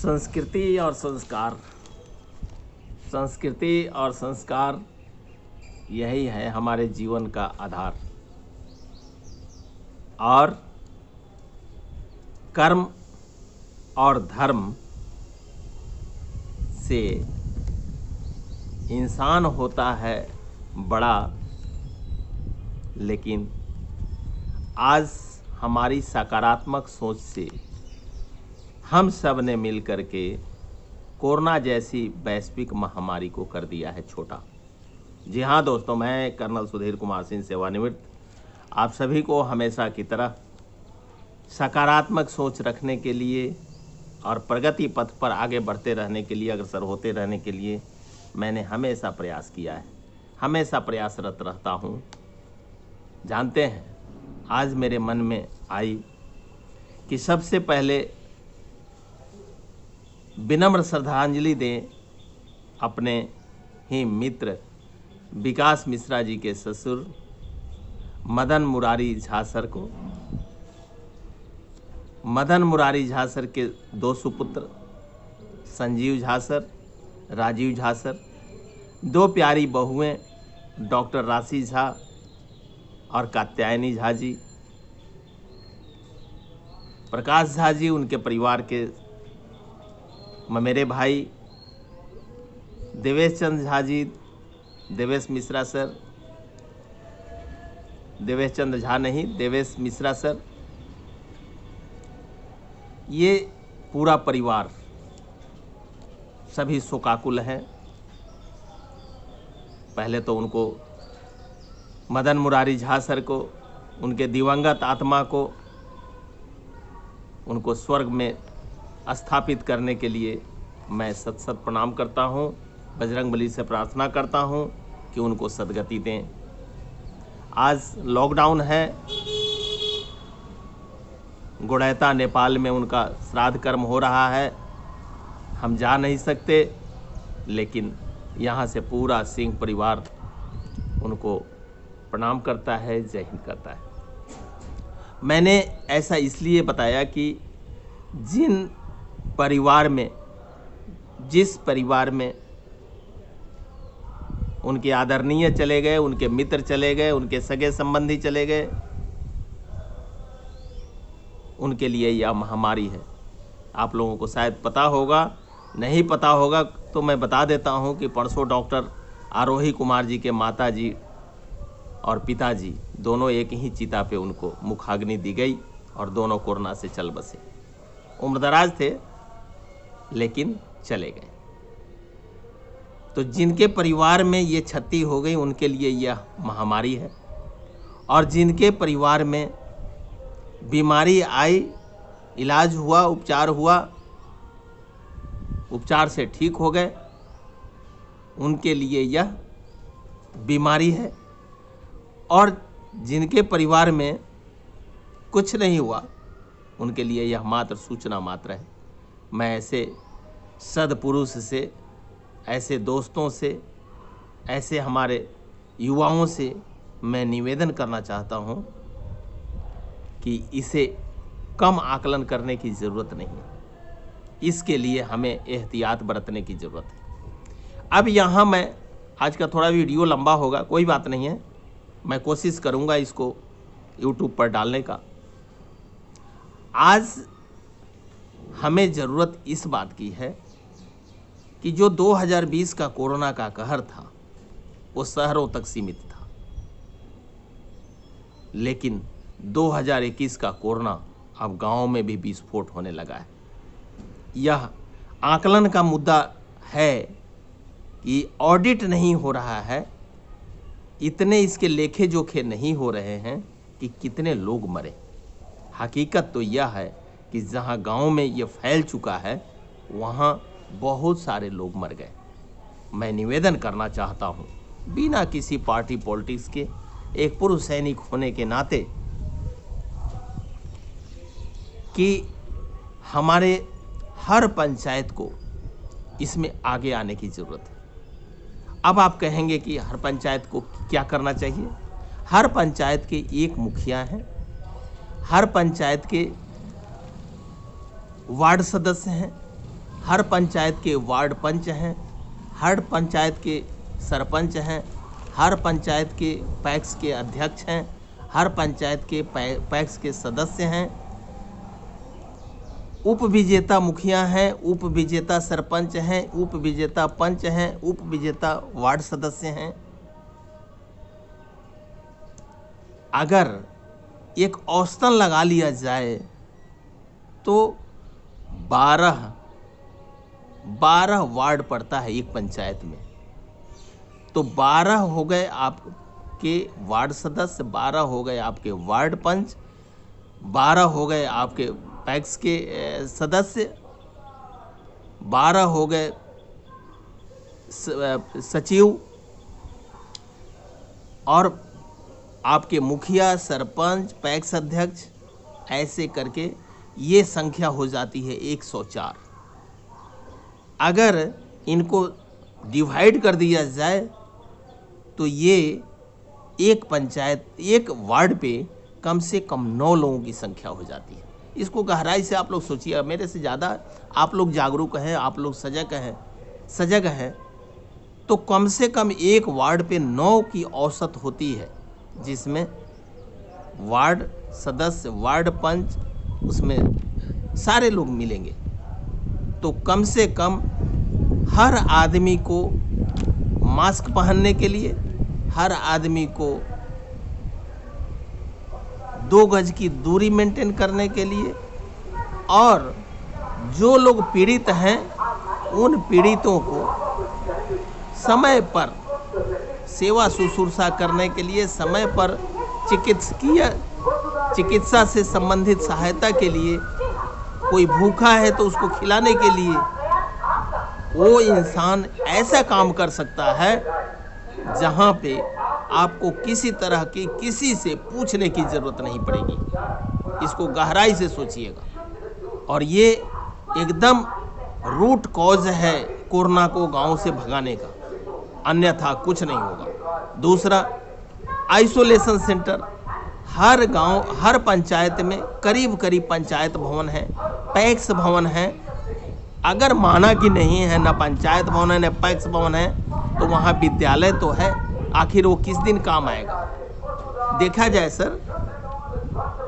संस्कृति और संस्कार, संस्कृति और संस्कार यही है हमारे जीवन का आधार। और कर्म और धर्म से इंसान होता है बड़ा, लेकिन आज हमारी सकारात्मक सोच से हम सब ने मिल कर के कोरोना जैसी वैश्विक महामारी को कर दिया है छोटा। जी हाँ दोस्तों, मैं कर्नल सुधीर कुमार सिंह सेवानिवृत्त आप सभी को हमेशा की तरह सकारात्मक सोच रखने के लिए और प्रगति पथ पर आगे बढ़ते रहने के लिए, अग्रसर होते रहने के लिए मैंने हमेशा प्रयास किया है, हमेशा प्रयासरत रहता हूँ। जानते हैं, आज मेरे मन में आई कि सबसे पहले विनम्र श्रद्धांजलि दें अपने ही मित्र विकास मिश्रा जी के ससुर मदन मुरारी झा सर को। मदन मुरारी झा सर के दो सुपुत्र संजीव झा सर, राजीव झा सर, दो प्यारी बहुएं डॉक्टर राशि झा और कात्यायनी झा जी, प्रकाश झा जी, उनके परिवार के मेरे भाई देवेश चंद्र झा जी, देवेश मिश्रा सर, देवेश चंद्र झा नहीं, देवेश मिश्रा सर, ये पूरा परिवार सभी शोकाकुल हैं। पहले तो उनको मदन मुरारी झा सर को, उनके दिवंगत आत्मा को, उनको स्वर्ग में स्थापित करने के लिए मैं सत सत प्रणाम करता हूँ। बजरंगबली से प्रार्थना करता हूँ कि उनको सद्गति दें। आज लॉकडाउन है, गुड़ैता नेपाल में उनका श्राद्ध कर्म हो रहा है, हम जा नहीं सकते, लेकिन यहाँ से पूरा सिंह परिवार उनको प्रणाम करता है, जय हिंद करता है। मैंने ऐसा इसलिए बताया कि जिस परिवार में उनके आदरणीय चले गए, उनके मित्र चले गए, उनके सगे संबंधी चले गए, उनके लिए यह महामारी है। आप लोगों को शायद पता होगा, नहीं पता होगा तो मैं बता देता हूं कि परसों डॉक्टर आरोही कुमार जी के माता जी और पिताजी दोनों एक ही चिता पे उनको मुखाग्नि दी गई और दोनों कोरोना से चल बसे। उम्रदराज थे लेकिन चले गए। तो जिनके परिवार में ये क्षति हो गई उनके लिए यह महामारी है, और जिनके परिवार में बीमारी आई, इलाज हुआ, उपचार हुआ, उपचार से ठीक हो गए, उनके लिए यह बीमारी है। और जिनके परिवार में कुछ नहीं हुआ उनके लिए यह मात्र सूचना मात्र है। मैं ऐसे सद्पुरुष से, ऐसे दोस्तों से, ऐसे हमारे युवाओं से मैं निवेदन करना चाहता हूँ कि इसे कम आकलन करने की ज़रूरत नहीं है, इसके लिए हमें एहतियात बरतने की ज़रूरत है। अब यहाँ मैं आज का थोड़ा वीडियो लंबा होगा, कोई बात नहीं है, मैं कोशिश करूँगा इसको YouTube पर डालने का। आज हमें ज़रूरत इस बात की है कि जो 2020 का कोरोना का कहर था वो शहरों तक सीमित था, लेकिन 2021 का कोरोना अब गांवों में भी विस्फोट होने लगा है। यह आकलन का मुद्दा है कि ऑडिट नहीं हो रहा है, इतने इसके लेखे जोखे नहीं हो रहे हैं कि कितने लोग मरे। हकीकत तो यह है कि जहां गांव में ये फैल चुका है वहां बहुत सारे लोग मर गए। मैं निवेदन करना चाहता हूं, बिना किसी पार्टी पॉलिटिक्स के, एक पुरुष सैनिक होने के नाते, कि हमारे हर पंचायत को इसमें आगे आने की ज़रूरत है। अब आप कहेंगे कि हर पंचायत को क्या करना चाहिए? हर पंचायत के एक मुखिया हैं, हर पंचायत के वार्ड सदस्य हैं, हर पंचायत के वार्ड पंच हैं, हर पंचायत के सरपंच हैं, हर पंचायत के पैक्स के अध्यक्ष हैं, हर पंचायत के पैक्स के सदस्य हैं, उप विजेता मुखिया हैं, उप विजेता सरपंच हैं, उप विजेता पंच हैं, उप विजेता वार्ड सदस्य हैं। अगर एक औसतन लगा लिया जाए तो 12 वार्ड पड़ता है एक पंचायत में। तो 12 हो गए आपके वार्ड सदस्य, 12 हो गए आपके वार्ड पंच, 12 हो गए आपके पैक्स के सदस्य, 12 हो गए सचिव और आपके मुखिया, सरपंच, पैक्स अध्यक्ष, ऐसे करके ये संख्या हो जाती है 104। अगर इनको डिवाइड कर दिया जाए तो ये एक पंचायत, एक वार्ड पे कम से कम 9 लोगों की संख्या हो जाती है। इसको गहराई से आप लोग सोचिए, मेरे से ज़्यादा आप लोग जागरूक हैं, आप लोग सजग हैं, तो कम से कम एक वार्ड पे 9 की औसत होती है, जिसमें वार्ड सदस्य, वार्ड पंच, उसमें सारे लोग मिलेंगे। तो कम से कम हर आदमी को मास्क पहनने के लिए, हर आदमी को 2 गज की दूरी मेंटेन करने के लिए, और जो लोग पीड़ित हैं उन पीड़ितों को समय पर सेवा शुश्रूषा करने के लिए, समय पर चिकित्सा से संबंधित सहायता के लिए, कोई भूखा है तो उसको खिलाने के लिए वो इंसान ऐसा काम कर सकता है जहाँ पे आपको किसी तरह की किसी से पूछने की ज़रूरत नहीं पड़ेगी। इसको गहराई से सोचिएगा। और ये एकदम रूट कॉज है कोरोना को गांव से भगाने का, अन्यथा कुछ नहीं होगा। दूसरा, आइसोलेशन सेंटर हर गांव, हर पंचायत में करीब करीब पंचायत भवन है, पैक्स भवन है। अगर माना कि नहीं है, ना पंचायत भवन है, ना पैक्स भवन है, तो वहाँ विद्यालय तो है। आखिर वो किस दिन काम आएगा? देखा जाए सर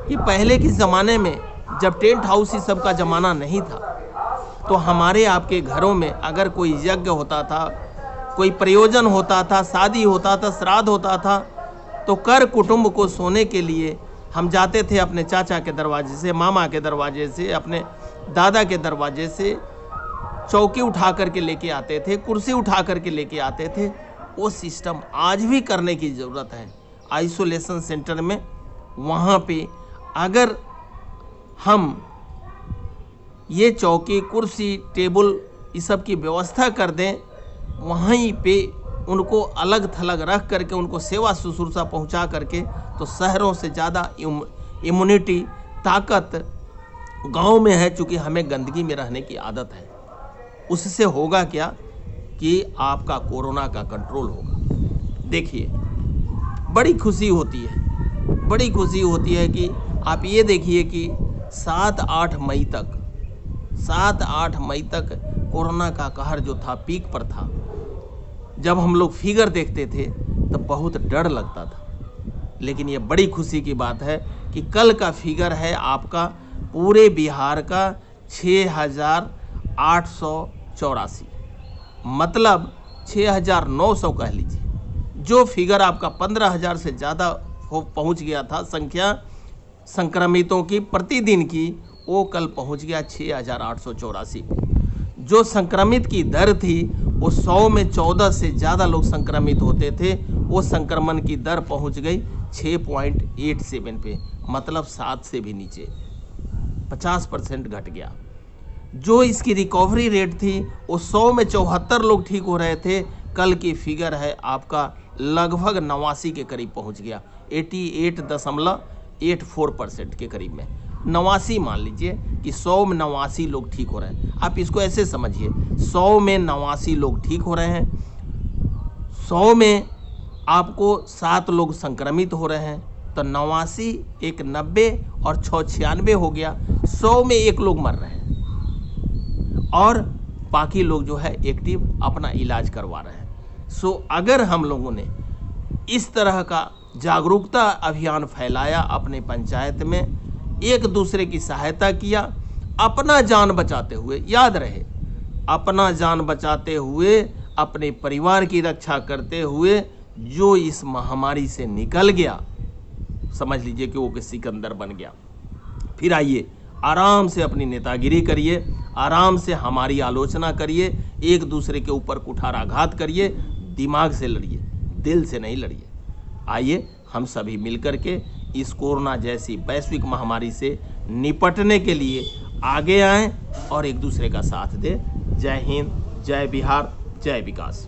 कि पहले के ज़माने में जब टेंट हाउस ही सब का ज़माना नहीं था, तो हमारे आपके घरों में अगर कोई यज्ञ होता था, कोई प्रयोजन होता था, शादी होता था, श्राद्ध होता था, तो कर कुटुंब को सोने के लिए हम जाते थे अपने चाचा के दरवाजे से, मामा के दरवाजे से, अपने दादा के दरवाजे से चौकी उठा करके लेके आते थे, कुर्सी उठा करके लेके आते थे। वो सिस्टम आज भी करने की ज़रूरत है आइसोलेशन सेंटर में। वहाँ पे अगर हम ये चौकी, कुर्सी, टेबल, इस सब की व्यवस्था कर दें, वहीं पे उनको अलग थलग रख करके उनको सेवा शुश्रूषा पहुंचा करके, तो शहरों से ज़्यादा इम्यूनिटी, ताकत गांव में है। चूँकि हमें गंदगी में रहने की आदत है, उससे होगा क्या कि आपका कोरोना का कंट्रोल होगा। देखिए, बड़ी खुशी होती है कि आप ये देखिए कि 7-8 मई तक कोरोना का कहर जो था पीक पर था। जब हम लोग फिगर देखते थे तब बहुत डर लगता था, लेकिन ये बड़ी खुशी की बात है कि कल का फिगर है आपका पूरे बिहार का 6,884, मतलब 6,900 कह लीजिए। जो फिगर आपका 15,000 से ज़्यादा पहुंच गया था संख्या संक्रमितों की प्रतिदिन की, वो कल पहुंच गया 6,884। जो संक्रमित की दर थी वो 100 में 14 से ज़्यादा लोग संक्रमित होते थे, वो संक्रमण की दर पहुंच गई 6.87 पे, मतलब 7 से भी नीचे, 50% घट गया। जो इसकी रिकवरी रेट थी वो 100 में 74 लोग ठीक हो रहे थे, कल की फिगर है आपका लगभग 89 के करीब पहुंच गया, 88.84% के करीब में। 89 मान लीजिए कि 100 में 89 लोग ठीक हो रहे हैं। आप इसको ऐसे समझिए, 100 में 89 लोग ठीक हो रहे हैं, 100 में आपको 7 लोग संक्रमित हो रहे हैं, तो 89, 1 90 और 6 96 हो गया। 100 में 1 लोग मर रहे हैं। और बाकी लोग जो है एक्टिव अपना इलाज करवा रहे हैं। सो अगर हम लोगों ने इस तरह का जागरूकता अभियान फैलाया अपने पंचायत में, एक दूसरे की सहायता किया, अपना जान बचाते हुए, याद रहे अपना जान बचाते हुए, अपने परिवार की रक्षा करते हुए जो इस महामारी से निकल गया, समझ लीजिए कि वो सिकंदर बन गया। फिर आइए आराम से अपनी नेतागिरी करिए, आराम से हमारी आलोचना करिए, एक दूसरे के ऊपर कुठाराघात करिए, दिमाग से लड़िए, दिल से नहीं लड़िए। आइए हम सभी मिलकर के इस कोरोना जैसी वैश्विक महामारी से निपटने के लिए आगे आएं और एक दूसरे का साथ दें। जय हिंद, जय बिहार, जय विकास।